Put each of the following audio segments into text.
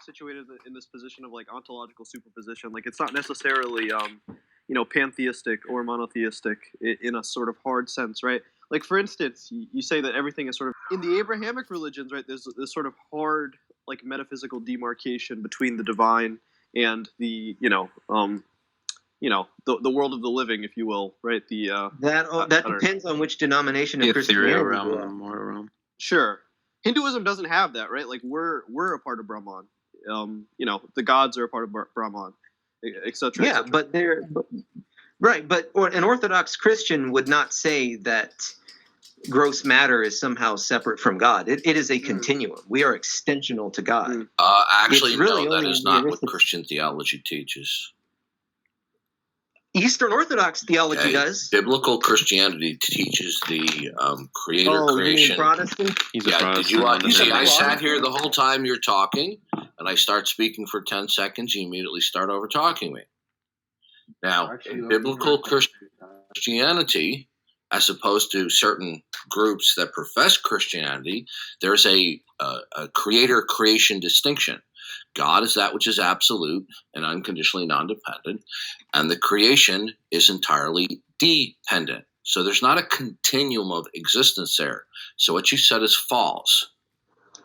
situated in this position of like ontological superposition. Like it's not necessarily pantheistic or monotheistic in a sort of hard sense, right? Like for instance, you say that everything is sort of in the Abrahamic religions, right? There's this sort of hard like metaphysical demarcation between the divine and the the world of the living, if you will, right? That depends on which denomination of Christianity. realm. Sure. Hinduism doesn't have that, right? Like we're a part of Brahman. The gods are a part of Brahman, etc. Yeah, but an Orthodox Christian would not say that gross matter is somehow separate from God. It is a continuum. We are extensional to God. Actually, no, that is not what Christian theology teaches. Eastern Orthodox theology does. Biblical Christianity teaches the creator creation. You mean Protestant? He's a Protestant. You see, I sat here the whole time you're talking, and I start speaking for 10 seconds. You immediately start over talking me. Now, in biblical Christianity, as opposed to certain groups that profess Christianity, there's a creator creation distinction. God is that which is absolute and unconditionally non-dependent, and the creation is entirely dependent. So there's not a continuum of existence there. So what you said is false.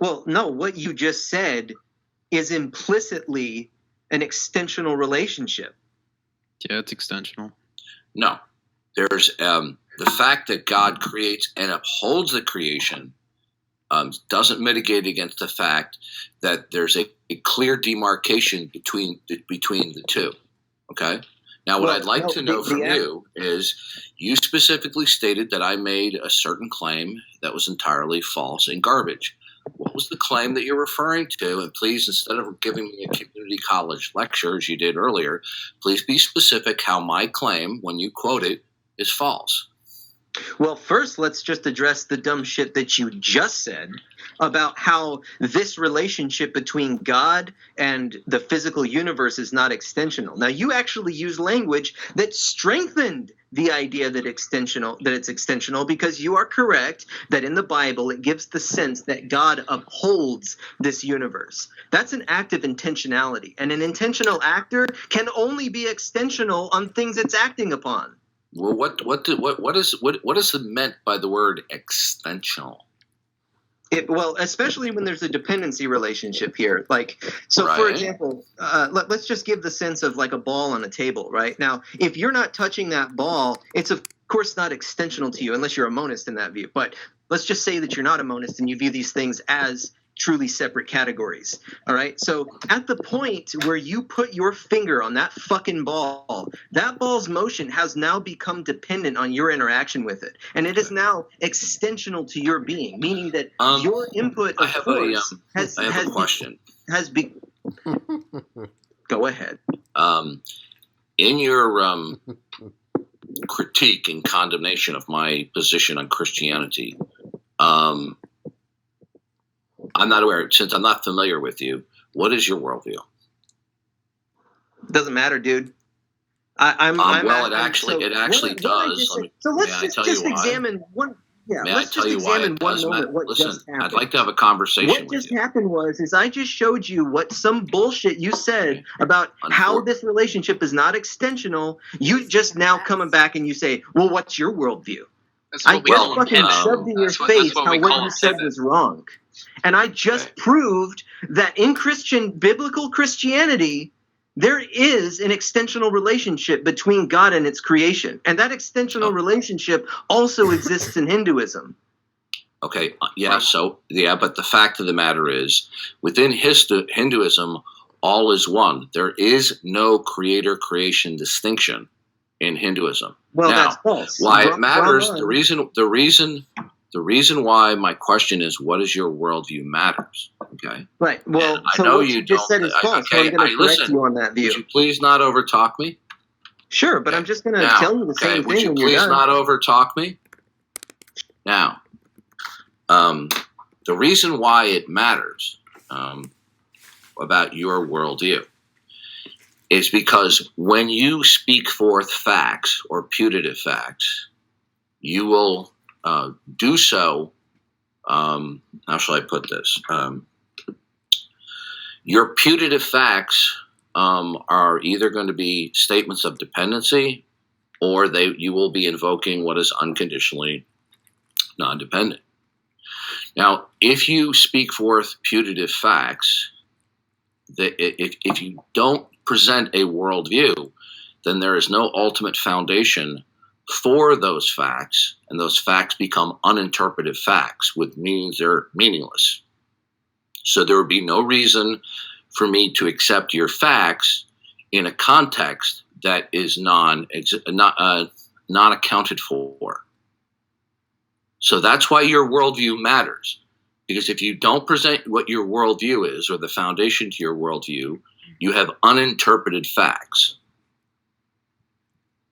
Well, no, what you just said is implicitly an extensional relationship. Yeah, it's extensional. No. There's the fact that God creates and upholds the creation doesn't mitigate against the fact that there's a clear demarcation between the two. Okay? Now, what I'd like to know from you is you specifically stated that I made a certain claim that was entirely false and garbage. What was the claim that you're referring to? And please, instead of giving me a community college lecture, as you did earlier, please be specific how my claim, when you quote it, is false. Well, first, let's just address the dumb shit that you just said about how this relationship between God and the physical universe is not extensional. Now, you actually use language that strengthened the idea that it's extensional, because you are correct that in the Bible it gives the sense that God upholds this universe. That's an act of intentionality, and an intentional actor can only be extensional on things it's acting upon. Well, what is meant by the word extensional? Well, especially when there's a dependency relationship here. For example, let's just give the sense of like a ball on a table, right? Now, if you're not touching that ball, it's of course not extensional to you unless you're a monist in that view. But let's just say that you're not a monist and you view these things as truly separate categories. All right. So at the point where you put your finger on that fucking ball, that ball's motion has now become dependent on your interaction with it. And it is now extensional to your being, meaning that your input of force has a question. Go ahead. In your critique and condemnation of my position on Christianity, I'm not aware, since I'm not familiar with you, what is your worldview? Doesn't matter, dude. It actually does. So let's just examine one. Yeah, let's just examine one moment what just happened. I'd like to have a conversation with you. What just happened was I just showed you what some bullshit you said about how this relationship is not extensional. You just now coming back and you say, well, what's your worldview? I just fucking shoved in your face how what you said was wrong. And I just proved that in biblical Christianity, there is an extensional relationship between God and its creation. And that extensional relationship also exists in Hinduism. Okay, but the fact of the matter is, within Hinduism, all is one. There is no creator-creation distinction in Hinduism. Well, now, that's false. Why it matters, the reason why my question is, what is your worldview matters. Okay. Right. Well, and so I know what you just said is false. Okay, so I'm going to correct you on that view. Would you please not overtalk me? Sure, but I'm just going to tell you the same thing when you're done. Would you please not overtalk me? Now, the reason why it matters about your worldview is because when you speak forth facts or putative facts, you will do so. How shall I put this? Your putative facts are either going to be statements of dependency, or you will be invoking what is unconditionally non-dependent. Now, if you speak forth putative facts, if you don't present a worldview, then there is no ultimate foundation for those facts, and those facts become uninterpreted facts, which means they're meaningless. So there would be no reason for me to accept your facts in a context that is not accounted for. So that's why your worldview matters. Because if you don't present what your worldview is, or the foundation to your worldview, you have uninterpreted facts.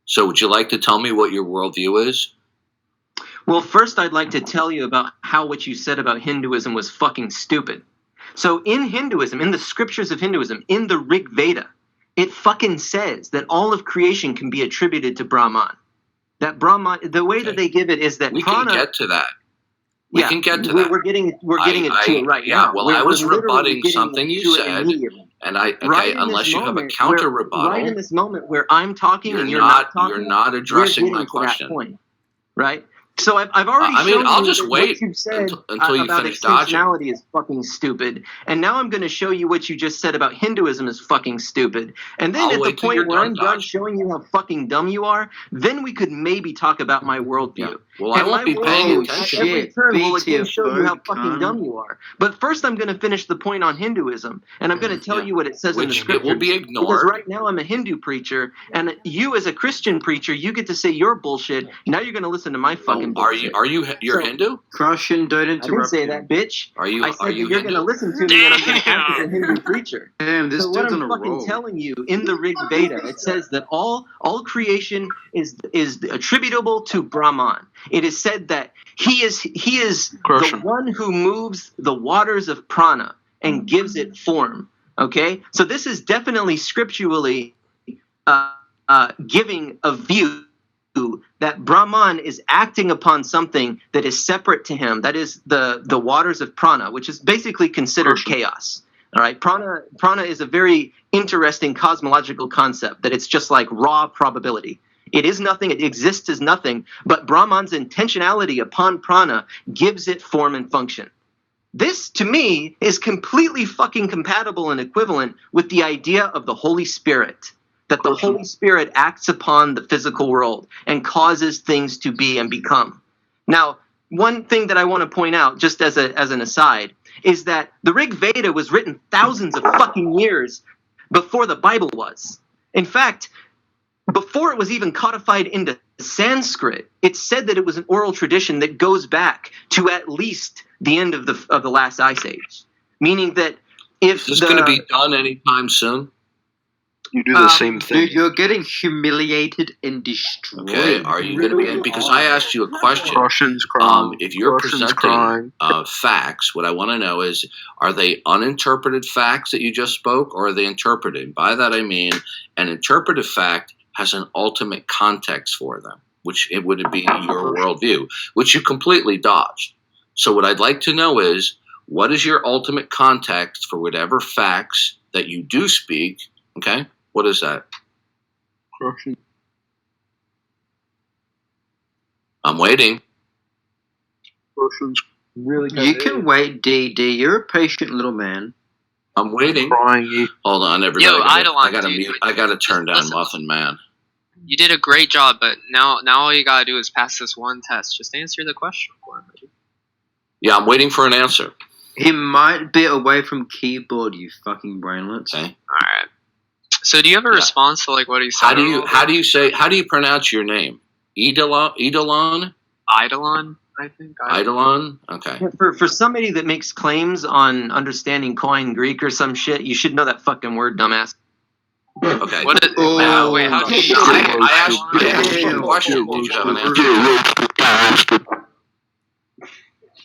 So would you like to tell me what your worldview is? Well, first I'd like to tell you about how what you said about Hinduism was fucking stupid. So in Hinduism, in the scriptures of Hinduism, in the Rig Veda, it fucking says that all of creation can be attributed to Brahman. That Brahman, the way that they give it is that we prana, can get to that. We can get to that. We're getting it to it right now. Yeah, well, I was rebutting something you said, and unless you have a counter rebuttal. Right in this moment where I'm talking and you're not talking, you're not addressing my question. To that point, right? So I've already shown I'll you just that wait what you said until you about finish dodging. extensionality is fucking stupid. And now I'm going to show you what you just said about Hinduism is fucking stupid. And then at the point where I'm done showing you how fucking dumb you are, then we could maybe talk about my worldview. Yeah. Well, I won't be paying attention. Every turn will again show you how fucking dumb you are. But first I'm going to finish the point on Hinduism, and I'm going to tell you what it says in the scriptures. It will be ignored. Because right now I'm a Hindu preacher, and you as a Christian preacher, you get to say your bullshit. Now you're going to listen to my fucking bullshit. You're Hindu? Crushing, don't interrupt. I didn't say that, bitch. I said you're going to listen to me, and I'm going to act as a Hindu preacher. Damn, this so dude's what on I'm a fucking roll. telling you, in the Rig Veda, it says that all creation is attributable to Brahman. It is said that he is the one who moves the waters of prana and gives it form. Okay, so this is definitely scripturally giving a view that Brahman is acting upon something that is separate to him. That is the waters of prana, which is basically considered chaos. All right, prana is a very interesting cosmological concept, that it's just like raw probability. It is nothing, it exists as nothing, but Brahman's intentionality upon prana gives it form and function. This, to me, is completely fucking compatible and equivalent with the idea of the Holy Spirit, that the Holy Spirit acts upon the physical world and causes things to be and become. Now, one thing that I want to point out, just as an aside, is that the Rig Veda was written thousands of fucking years before the Bible was. In fact, before it was even codified into Sanskrit, it said that it was an oral tradition that goes back to at least the end of the last ice age. Meaning that if this is going to be done anytime soon. You do the same thing. Dude, you're getting humiliated and destroyed. Okay, are you going to be? Because I asked you a question. Russians crying. If you're Russians presenting facts, what I want to know is, are they uninterpreted facts that you just spoke, or are they interpreted? By that I mean, an interpretive fact has an ultimate context for them, which it would be your worldview, which you completely dodged. So what I'd like to know is, what is your ultimate context for whatever facts that you do speak? Okay. What is that? Russian. I'm waiting. Russians really. You can wait, DD. You're a patient little man. I'm waiting. Crying. Hold on, everybody. Yo, I Eidolon, gotta dude. mute. I gotta turn down Listen. Muffin Man. You did a great job, but now all you gotta do is pass this one test. Just answer the question for him. Yeah, I'm waiting for an answer. He might be away from keyboard, you fucking brainlets. Okay. All right. So, do you have a response to like what he said? How do you pronounce your name? Eidolon? Eidolon, I think. Eidolon? Okay. For somebody that makes claims on understanding Koine Greek or some shit, you should know that fucking word, dumbass. Okay. What is? Wait, how? I asked you a question. Did you have an answer?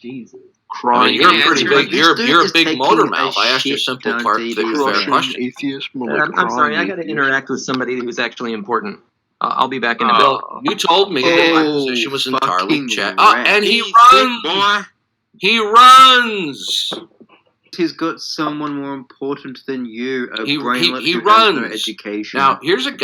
Jesus. I mean, you're a pretty big. You're a big taking motor a mouth. I asked you a shit simple, down, fair DD. question. Atheist. I'm sorry, I got to interact with somebody who's actually important. I'll be back in a bit. Well, you told me that my position was entirely fucking checked. rat. And he Easy, runs. He runs. he's got someone more important than you. A He brainless who has no runs. education. Now, here's a